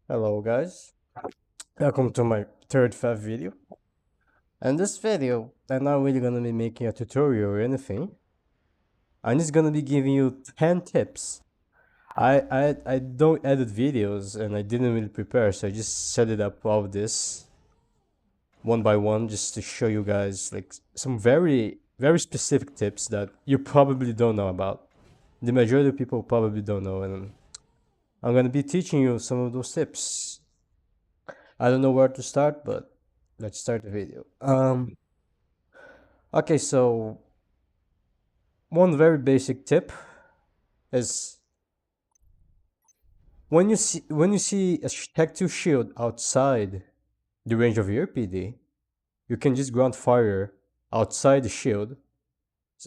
Hello guys, welcome to my third FAF video. And this video, I'm not really gonna be making a tutorial or anything. I'm just gonna be giving you 10 tips. I don't edit videos and I didn't really prepare, so I just set it up all of this one by one just to show you guys like some very specific tips that you probably don't know about. The majority of people probably don't know, and I'm gonna be teaching you some of those tips. I don't know where to start, but let's start the video. Okay, so one very basic tip is when you see a Tech 2 shield outside the range of your PD, you can just ground fire outside the shield,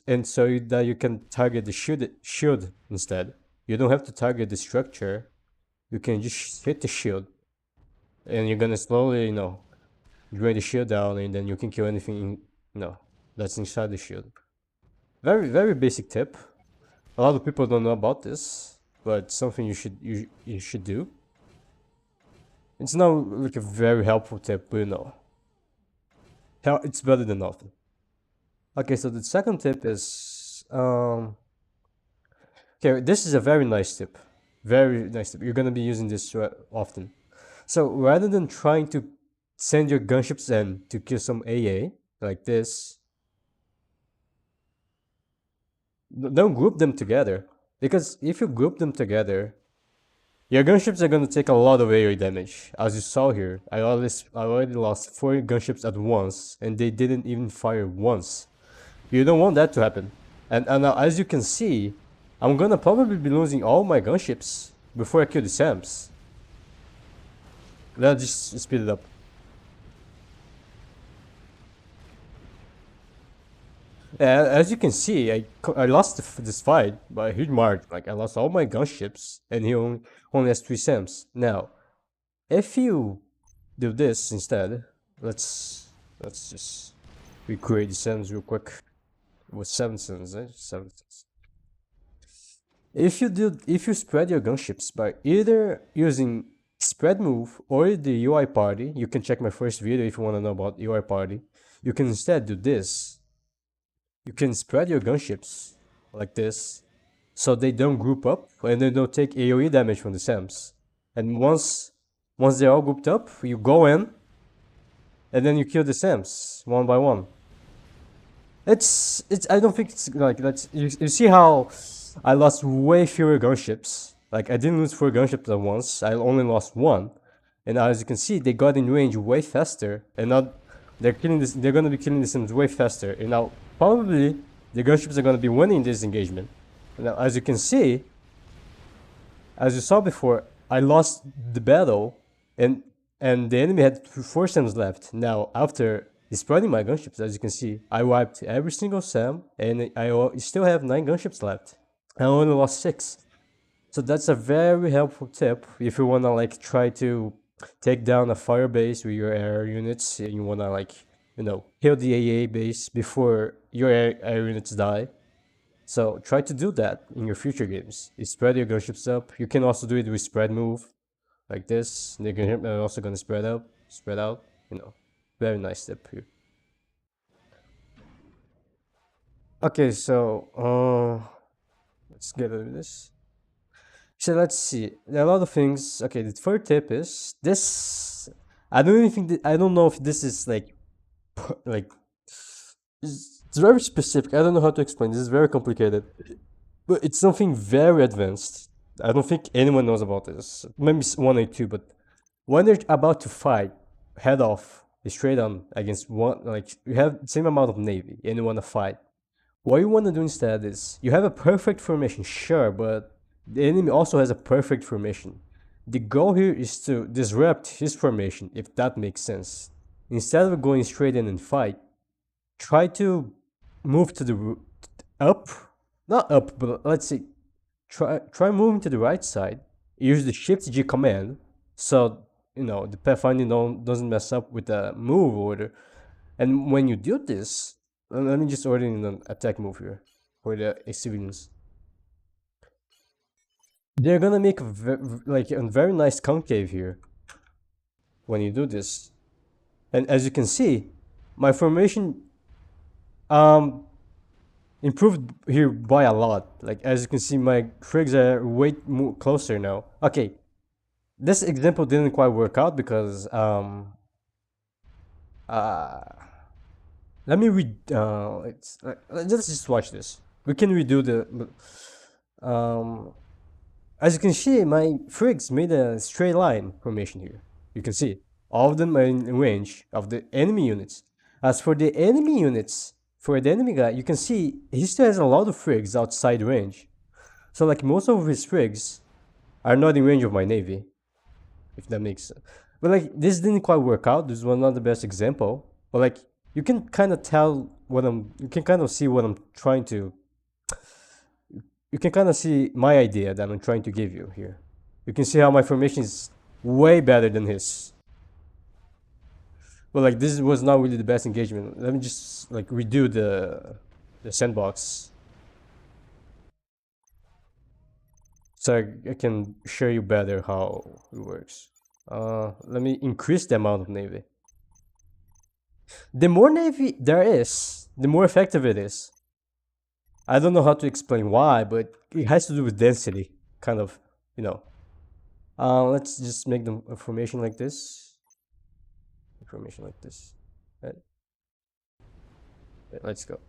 and that you can target the shield instead. You don't have to target the structure. You can just hit the shield, and you're gonna slowly, drain the shield down, and then you can kill anything, that's inside the shield. Very basic tip. A lot of people don't know about this, but something you should do. It's not like a very helpful tip, but it's better than nothing. Okay, so the second tip is okay. This is a very nice tip, very nice tip. You're gonna be using this often. So rather than trying to send your gunships in to kill some AA like this, don't group them together, because if you group them together, your gunships are gonna take a lot of area damage. As you saw here, I already lost 4 gunships at once, and they didn't even fire once. You don't want that to happen. And now, as you can see, I'm gonna probably be losing all my gunships before I kill the SAMs. Let's just speed it up. As you can see, I lost this fight by a huge margin. Like, I lost all my gunships, and he only has 3 SAMs. Now, if you do this instead, let's just recreate the SAMs real quick with 7 SAMs, 7 SAMs. If you spread your gunships by either using spread move or the UI party, you can check my first video if you want to know about UI party. You can instead do this. You can spread your gunships like this, so they don't group up and they don't take AoE damage from the SAMs. And once they're all grouped up, you go in, and then you kill the SAMs one by one. It's I don't think it's like that's you see how I lost way fewer gunships. Like, I didn't lose 4 gunships at once. I only lost 1, and as you can see, they got in range way faster, and now they're gonna be killing the SAMs way faster, and now probably the gunships are gonna be winning this engagement. And now, as you can see, as you saw before, I lost the battle, and the enemy had 4 SAMs left. Now, after spreading my gunships, as you can see, I wiped every single SAM, and I still have 9 gunships left. I only lost 6. So that's a very helpful tip if you wanna like try to take down a fire base with your air units, and you wanna like kill the AA base before your air units die. So try to do that in your future games. You spread your gunships up. You can also do it with spread move, like this. They're also gonna spread out. Very nice tip here. Okay, so let's get rid of this. So let's see. There are a lot of things. Okay, the third tip is this. I don't even think I don't know if this is like it's very specific. I don't know how to explain. This is very complicated, but it's something very advanced. I don't think anyone knows about this. Maybe one or two, but when they're about to fight, head off, straight on against one, like you have the same amount of navy, and you want to fight. What you want to do instead is you have a perfect formation, sure, but the enemy also has a perfect formation. The goal here is to disrupt his formation, if that makes sense. Instead of going straight in and fight, try to move to the up, not up, but let's say try moving to the right side. Use the Shift G command, so the pathfinding doesn't mess up with the move order. And when you do this, let me just order in an attack move here for the civilians. They're gonna make a very nice concave here. when you do this. And as you can see, my formation um improved here by a lot. Like as you can see, my frigs are way more closer now. Okay, this example didn't quite work out because uh let me read let's just watch this. We can redo the as you can see, my frigs made a straight line formation here. You can see all of them are in range of the enemy units. As for the enemy units, for the enemy guy, you can see he still has a lot of frigs outside range. So like most of his frigs are not in range of my navy, if that makes sense. But like this didn't quite work out. This was not the best example. But like you can kind of tell you can kind of see what I'm trying to you can kind of see my idea that I'm trying to give you here. You can see how my formation is way better than his. But like this was not really the best engagement. Let me just like redo the sandbox so I can show you better how it works. Let me increase the amount of navy. The more navy there is, the more effective it is. I don't know how to explain why, but it has to do with density, kind of, you know. Let's just make the formation like this. Formation like this. Right. Let's go.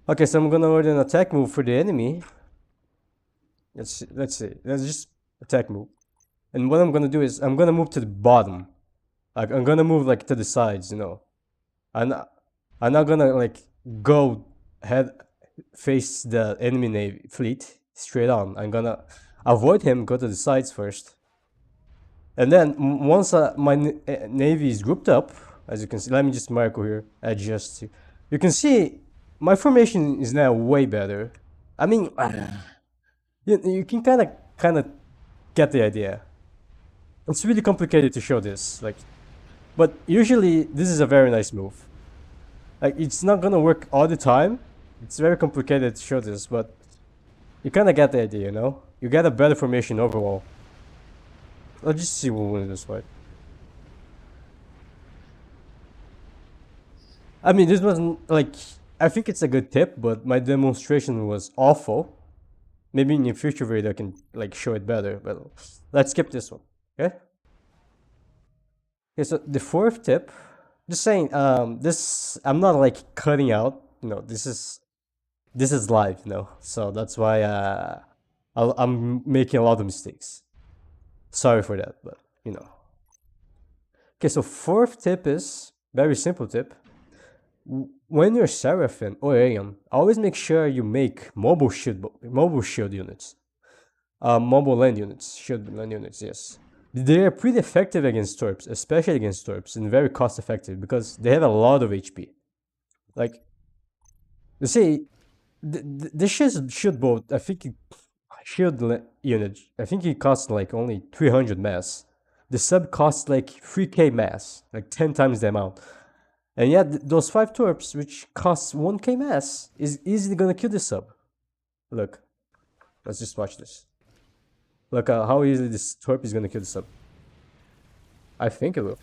Okay, so I'm gonna order an attack move for the enemy. Let's see. Let's just attack move. And what I'm gonna do is I'm gonna move to the bottom. Like I'm gonna move like to the sides, you know. I'm not gonna like go head face the enemy navy fleet straight on. I'm gonna avoid him, go to the sides first. And then once my navy is grouped up, as you can see, let me just mark here, adjust. You can see my formation is now way better. I mean, you can kind of get the idea. It's really complicated to show this, like, but usually this is a very nice move. Like it's not gonna work all the time. It's very complicated to show this, but you kind of get the idea, you know. You get a better formation overall. Let's just see who wins this fight. I mean, this wasn't like I think it's a good tip, but my demonstration was awful. Maybe in the future video I can like show it better, but let's skip this one. Okay. Okay, so the fourth tip, just saying, this I'm not like cutting out. You know, this is live, you know, so that's why I'm making a lot of mistakes. Sorry for that, but you know. Okay, so fourth tip is very simple tip. When you're Seraphim or Aeon, always make sure you make mobile shield units. Mobile land units, shield land units, yes. They are pretty effective against Torps, especially against Torps, and very cost effective because they have a lot of HP. Like, you see, this shield bolt, I think shield unit, I think it costs like only 300 mass. The sub costs like 3k mass, like 10 times the amount. And yet, those 5 torps, which costs 1k mass, is easily gonna kill the sub. Look, let's just watch this. Look how easily this torp is gonna kill the sub. I think it will.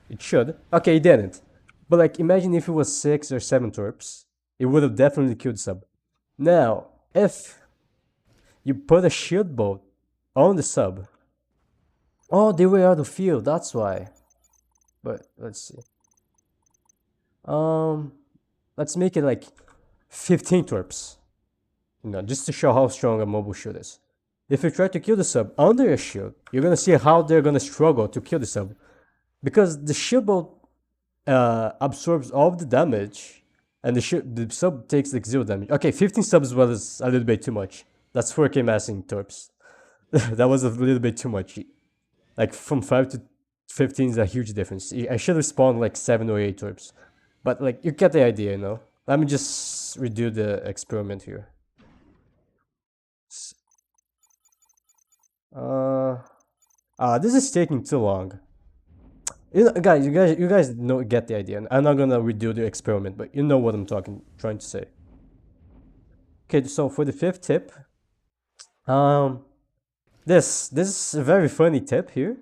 It should. Okay, it didn't. But like, imagine if it was 6 or 7 torps. It would have definitely killed sub. Now, if you put a shield bolt on the sub. Oh, they were out of field, that's why. But let's see. Let's make it like 15 torps. You know, just to show how strong a mobile shield is. If you try to kill the sub under a shield, you're gonna see how they're gonna struggle to kill the sub. Because the shield bolt absorbs all of the damage, and the sub takes like 0 damage. Okay, 15 subs was a little bit too much. That's 4k mass in torps. That was a little bit too much. Like from 5 to 15 is a huge difference. I should have spawned like 7 or 8 torps. But like, you get the idea, you know? Let me just redo the experiment here. This is taking too long. You guys know, get the idea. I'm not gonna redo the experiment, but you know what I'm trying to say. Okay, so for the 5th tip, this is a very funny tip here.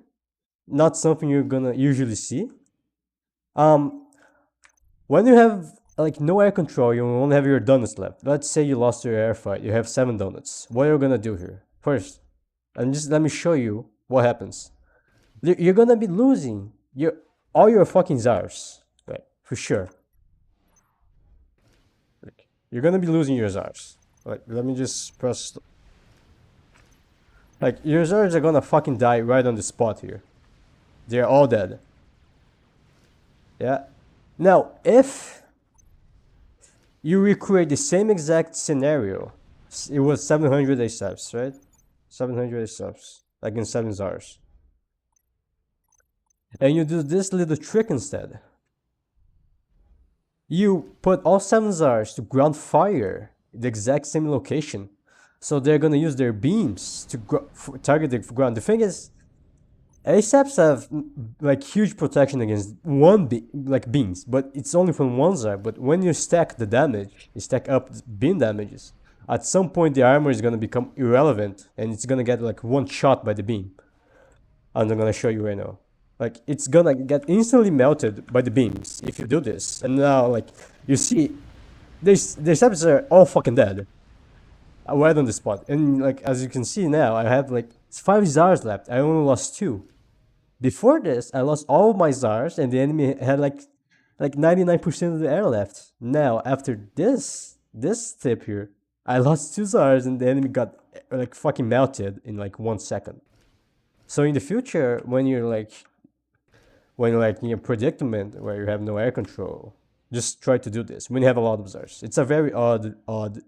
not something you're gonna usually see. When you have like no air control, you only have your donuts left. Let's say you lost your air fight. You have 7 donuts. What are you gonna do here? First, and just let me show you what happens. You're gonna be losing all your fucking czars, right? For sure. Like, you're gonna be losing your czars. Like, let me just press. Like, your czars are gonna fucking die right on the spot here. They're all dead. Yeah. Now, if you recreate the same exact scenario, it was 700 ASAPs, right? 700 ASAPs, like in 7 czars. And you do this little trick instead. You put all 7 czars to ground fire the exact same location. So they're gonna use their beams to target the ground. The thing is, ASAPs have like huge protection against beams, but it's only from one side. But when you stack the damage, you stack up beam damages. At some point, the armor is gonna become irrelevant, and it's gonna get like one shot by the beam. And I'm gonna show you right now. Like, it's gonna get instantly melted by the beams if you do this. And now, like, you see, the ASAPs are all fucking dead. Right on the spot. And like, as you can see now, I have like 5 czars left. I only lost 2. Before this, I lost all of my czars, and the enemy had like 99% of the air left. Now, after this tip here, I lost 2 czars, and the enemy got like fucking melted in like 1 second. So in the future, when you're like in a predicament where you have no air control, just try to do this. When you have a lot of czars, it's a very odd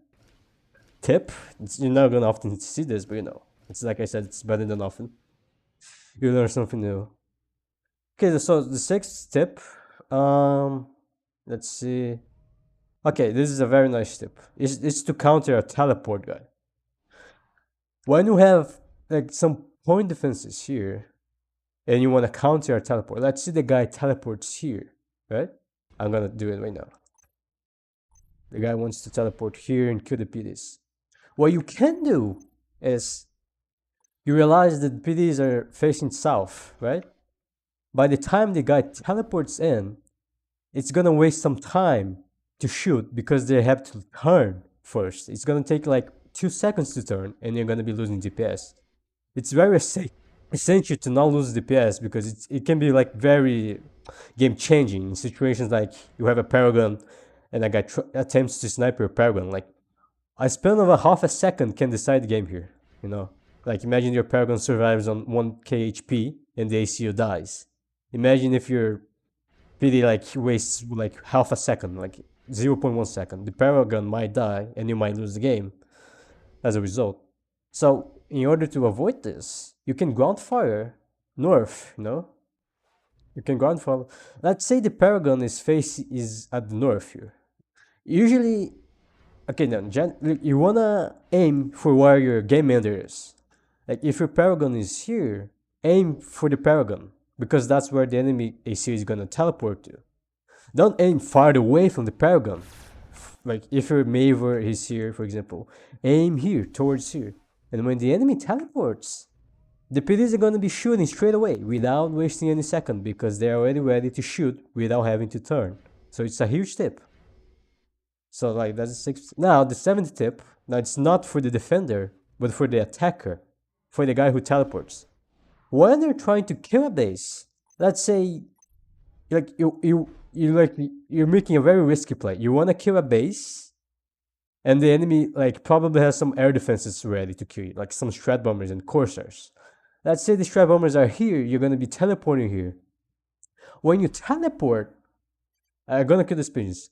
tip. You're not gonna often see this, but you know, it's like I said, it's better than often. You learn something new. Okay, so the 6th tip, let's see. Okay, this is a very nice tip. It's to counter a teleport guy. When you have like some point defenses here, and you want to counter a teleport, let's see the guy teleports here, right? I'm gonna do it right now. The guy wants to teleport here and kill the PDs. What you can do is, you realize that PDs are facing south, right? By the time the guy teleports in, it's gonna waste some time to shoot because they have to turn first. It's gonna take like 2 seconds to turn, and you're gonna be losing DPS. It's very essential to not lose DPS because it can be like very game changing in situations like you have a Paragon and a guy attempts to snipe your Paragon. Like, a span of a half a second can decide the game here, you know? Like, imagine your Paragon survives on 1k HP and the ACU dies. Imagine if your PD like wastes like half a second, like 0.1 second. The Paragon might die and you might lose the game as a result. So in order to avoid this, you can ground fire north, you know? You can ground fire. Let's say the Paragon is at the north here. Usually, okay, now you wanna aim for where your game ender is. Like, if your Paragon is here, aim for the Paragon, because that's where the enemy AC is gonna teleport to. Don't aim far away from the Paragon. Like, if your Maver is here, for example, aim here, towards here. And when the enemy teleports, the PDs are gonna be shooting straight away without wasting any second, because they're already ready to shoot without having to turn. So it's a huge tip. So like, that's the 6th. Now the 7th tip, now it's not for the defender, but for the attacker, for the guy who teleports. When you're trying to kill a base, let's say like you're making a very risky play. You wanna kill a base, and the enemy like probably has some air defenses ready to kill you, like some Strat Bombers and Corsairs. Let's say the Strat Bombers are here, you're gonna be teleporting here. When you teleport, I'm gonna kill the pigeons.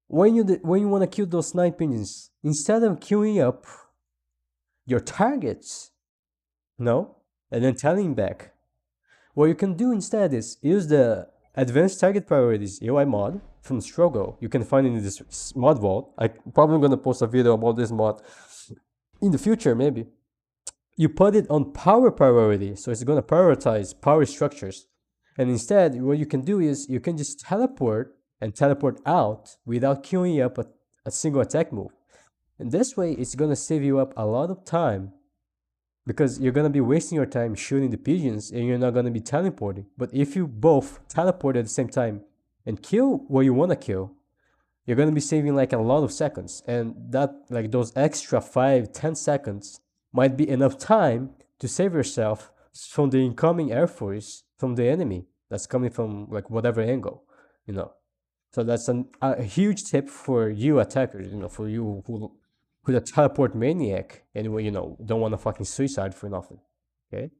When you wanna kill those 9 pigeons, instead of queuing up your targets, no, and then telling back, what you can do instead is use the Advanced Target Priorities UI mod from Struggle. You can find it in this mod vault. I'm probably gonna post a video about this mod in the future, maybe. You put it on power priority, so it's gonna prioritize power structures. And instead, what you can do is you can just teleport and teleport out without queuing up a single attack move. And this way, it's gonna save you up a lot of time because you're gonna be wasting your time shooting the pigeons and you're not gonna be teleporting. But if you both teleport at the same time and kill what you wanna kill, you're gonna be saving like a lot of seconds, and that like those extra 5-10 seconds might be enough time to save yourself from the incoming air force from the enemy that's coming from like whatever angle, you know. So that's a huge tip for you attackers, you know, for you who's a teleport maniac anyway, you know, don't want to fucking suicide for nothing. Okay.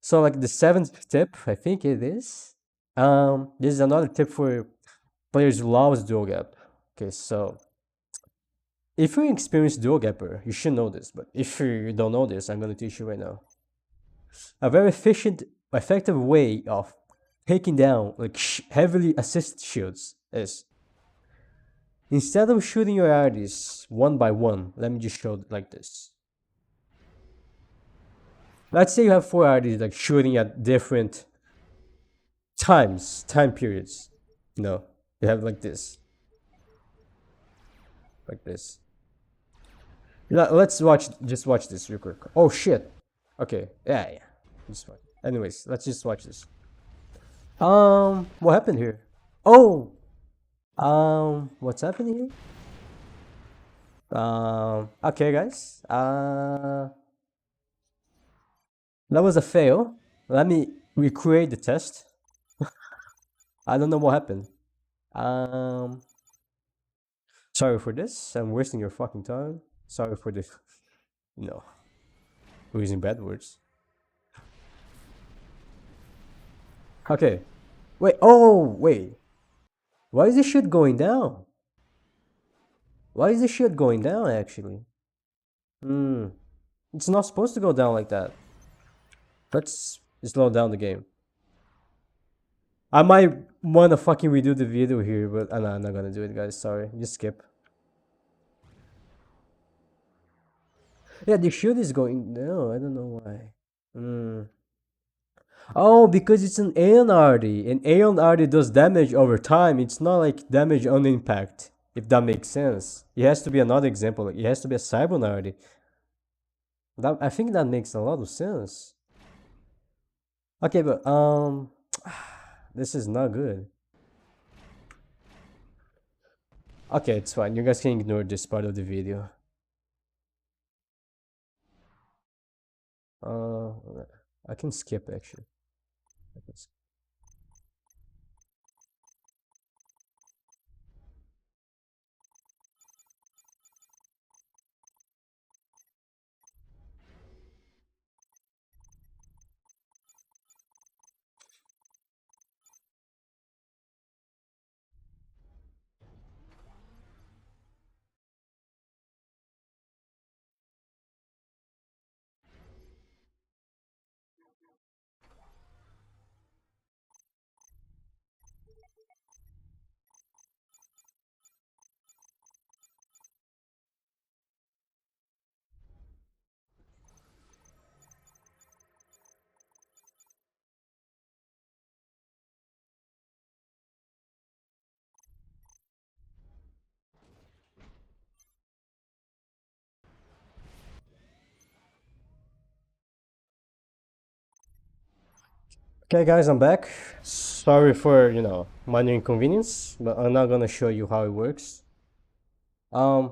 So like the seventh tip, I think it is. This is another tip for players who loves dual gap. Okay, so if you're an experienced dual gapper, you should know this, but if you don't know this, I'm gonna teach you right now. A very efficient, effective way of taking down like heavily assist shields is, instead of shooting your arties one by one, let me just show it like this. Let's say you have 4 arties like shooting at different time periods. You know, you have like this. Like this. Let's just watch this real quick. Oh shit. Okay, yeah. Just watch. Anyways, let's just watch this. What happened here? Oh, what's happening here? Okay, guys. That was a fail. Let me recreate the test. I don't know what happened. Sorry for this. I'm wasting your fucking time. Sorry for the, you know, using bad words. Okay. Wait. Oh, wait. Why is this shit going down? Why is this shit going down, actually? It's not supposed to go down like that. Let's slow down the game. I might want to fucking redo the video here, but I'm not gonna do it, guys. Sorry. Just skip. Yeah, the shield is going... No, I don't know why. Oh, because it's an Aeon Arty, and Aeon Arty does damage over time. It's not like damage on impact, if that makes sense. It has to be another example. Like, it has to be a Cybon Arty. I think that makes a lot of sense. Okay, but this is not good. Okay, it's fine. You guys can ignore this part of the video. I can skip actually. Okay, guys, I'm back. Sorry for, you know, minor inconvenience, but I'm not gonna show you how it works. I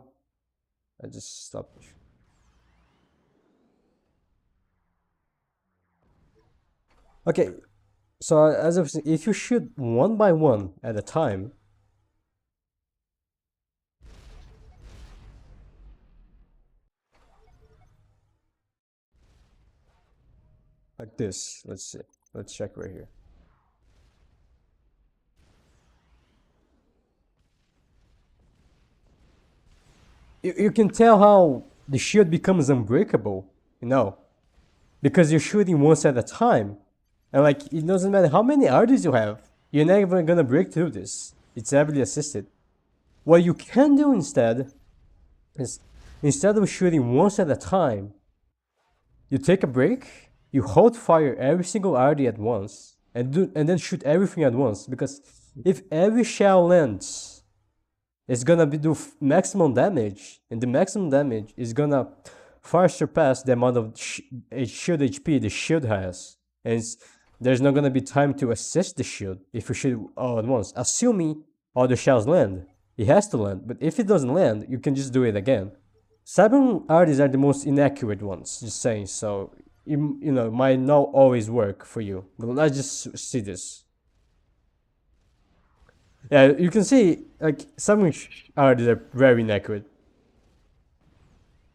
just stopped. Okay, so as I was saying, if you shoot one by one at a time, like this, let's see, let's check right here. You can tell how the shield becomes unbreakable, you know, because you're shooting once at a time. And like, it doesn't matter how many arties you have, you're never gonna break through this. It's heavily assisted. What you can do instead is, instead of shooting once at a time, you take a break, you hold fire every single arty at once, and then shoot everything at once. Because if every shell lands, it's gonna do maximum damage, and the maximum damage is gonna far surpass the amount of shield HP the shield has. And there's not gonna be time to assist the shield if you shoot all at once. Assuming all the shells land. It has to land, but if it doesn't land, you can just do it again. Cyber artists are the most inaccurate ones, just saying, so you know, might not always work for you. But let's just see this. Yeah, you can see, like, some artists are very inaccurate.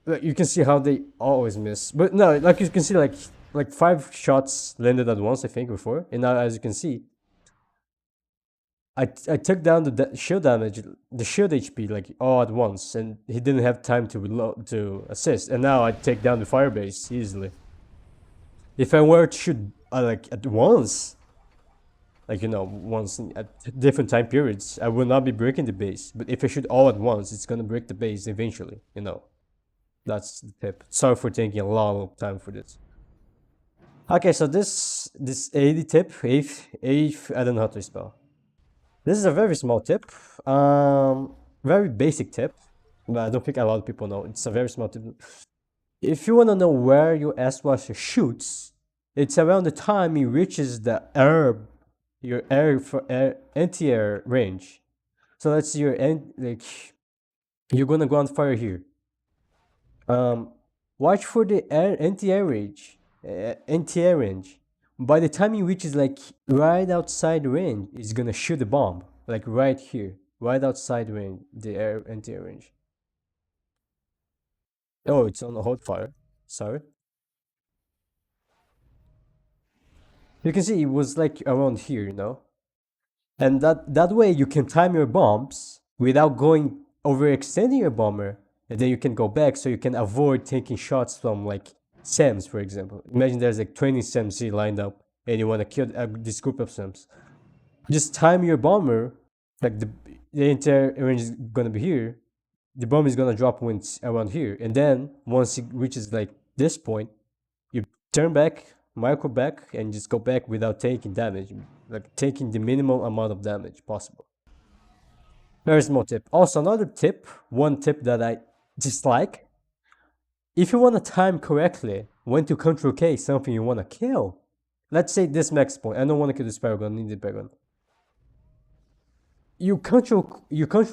Like, you can see how they always miss. But no, like you can see, like 5 shots landed at once, I think, before. And now, as you can see, I took down the shield damage, the shield HP, like, all at once, and he didn't have time to reload, to assist. And now I take down the fire base easily. If I were to shoot like at once, like, you know, once at different time periods, I will not be breaking the base. But if I shoot all at once, it's gonna break the base eventually. You know, that's the tip. Sorry for taking a long time for this. Okay, so this 80 tip, eighth, I don't know how to spell. This is a very small tip, very basic tip, but I don't think a lot of people know. It's a very small tip. If you want to know where your S-washer shoots, it's around the time it reaches the your anti-air range. So let's see your like, you're gonna go on fire here. Watch for the anti-air range. Anti-air range. By the time it reaches like right outside range, it's gonna shoot a bomb. Like right here, right outside range, the anti-air range. Oh, it's on a hot fire. Sorry. You can see it was like around here, you know. And that way you can time your bombs without going overextending your bomber, and then you can go back, so you can avoid taking shots from like SAMs, for example. Imagine there's like 20 SAMs lined up and you want to kill this group of SAMs. Just time your bomber, like the entire range is gonna be here. The bomb is gonna drop when it's around here, and then once it reaches like this point, you turn back, micro back, and just go back without taking damage, like taking the minimum amount of damage possible. Very small tip. Also, another tip, one tip that I dislike. If you want to time correctly when to control K something you want to kill, let's say this max point. I don't want to kill this Paragon, I need the Paragon. You control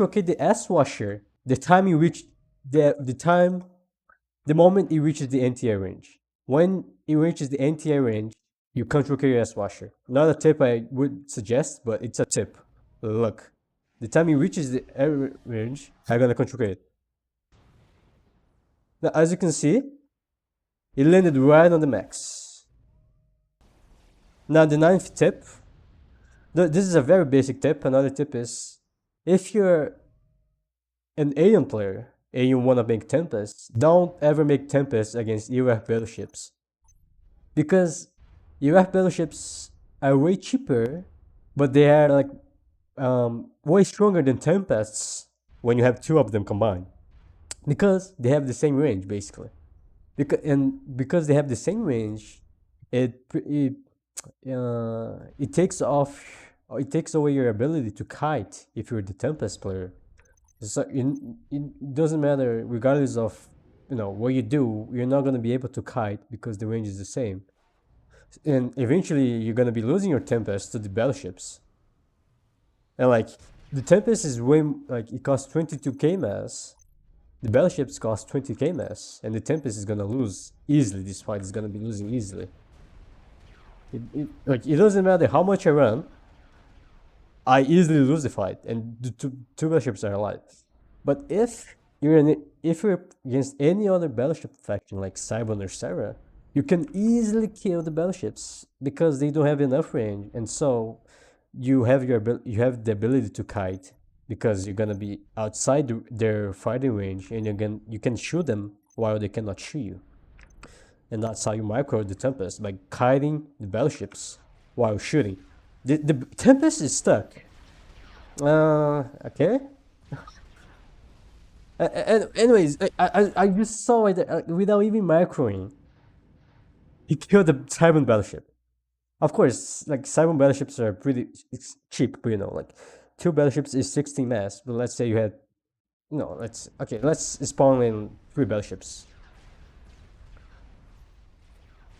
K the S-washer the time you reach the moment it reaches the anti-air range. When it reaches the anti-air range, you control K your S-washer. Not a tip I would suggest, but it's a tip. Look, the time it reaches the air range, I'm gonna control K it. Now, as you can see, it landed right on the max. Now, the 9th tip. This is a very basic tip. Another tip is, if you're an alien player and you want to make Tempests, don't ever make Tempests against UF battleships. Because UF battleships are way cheaper, but they are like way stronger than Tempests when you have 2 of them combined. Because they have the same range, basically. Because they have the same range, it takes away your ability to kite if you're the Tempest player. So it doesn't matter, regardless of, you know, what you do, you're not gonna be able to kite because the range is the same. And eventually you're gonna be losing your Tempest to the battleships. And like, the Tempest is way, like, it costs 22k mass. The battleships cost 20k mass, and the Tempest is gonna lose easily. This fight is gonna be losing easily. It doesn't matter how much I run, I easily lose the fight, and the two battleships are alive. But if you're against any other battleship faction like Cybon or Sarah, you can easily kill the battleships because they don't have enough range, and so you have the ability to kite, because you're gonna be outside their fighting range, and you can shoot them while they cannot shoot you. And that's how you micro the Tempest, by kiting the battleships while shooting. The Tempest is stuck. Okay. Anyways, I just saw it without even microing. He killed the Cybon battleship. Of course, like, Cybon battleships are pretty cheap, but, you know, like, 2 battleships is 16 mass, but let's say you had, let's spawn in 3 battleships.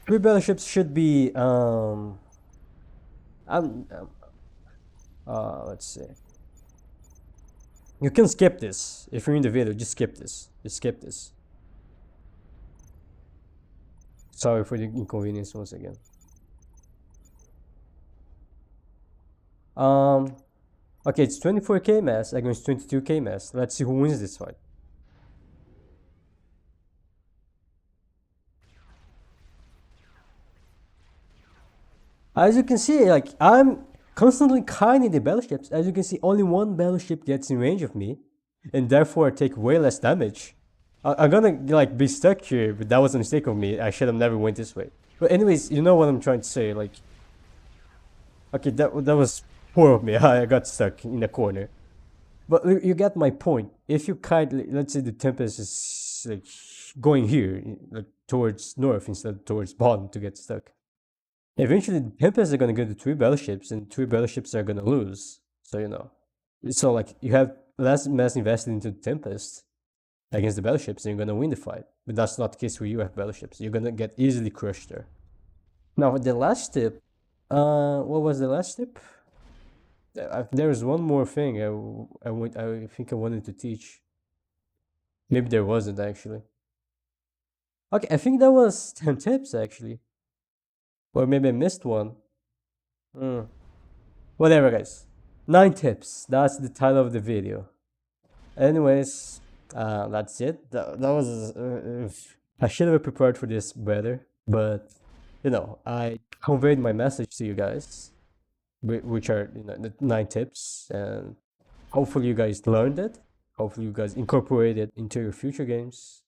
3 battleships should be I'm let's see. You can skip this if you're in the video. Just skip this. Just skip this. Sorry for the inconvenience once again. Okay, it's 24k mass against 22k mass. Let's see who wins this fight. As you can see, like, I'm constantly kiting the battleships. As you can see, only one battleship gets in range of me, and therefore I take way less damage. I'm gonna like be stuck here, but that was a mistake of me. I should have never went this way. But anyways, you know what I'm trying to say. Like, okay, that was poor of me. I got stuck in the corner. But you get my point. If you kite, let's say the Tempest is like going here, like towards north instead of towards bottom to get stuck. Eventually, the Tempest are gonna go to 3 battleships, and 3 battleships are gonna lose. So you know, so like you have less mass invested into the Tempest against the battleships, and you're gonna win the fight. But that's not the case where you have battleships. You're gonna get easily crushed there. Now the last tip. What was the last tip? There's one more thing I think I wanted to teach. Maybe there wasn't actually. Okay, I think that was 10 tips actually. Or maybe I missed one. Whatever, guys. 9 tips. That's the title of the video. Anyways, that's it. That was. I should have prepared for this better, but you know, I conveyed my message to you guys, which are the 9 tips, and hopefully you guys learned it. Hopefully you guys incorporate it into your future games.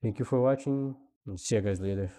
Thank you for watching, and see you guys later.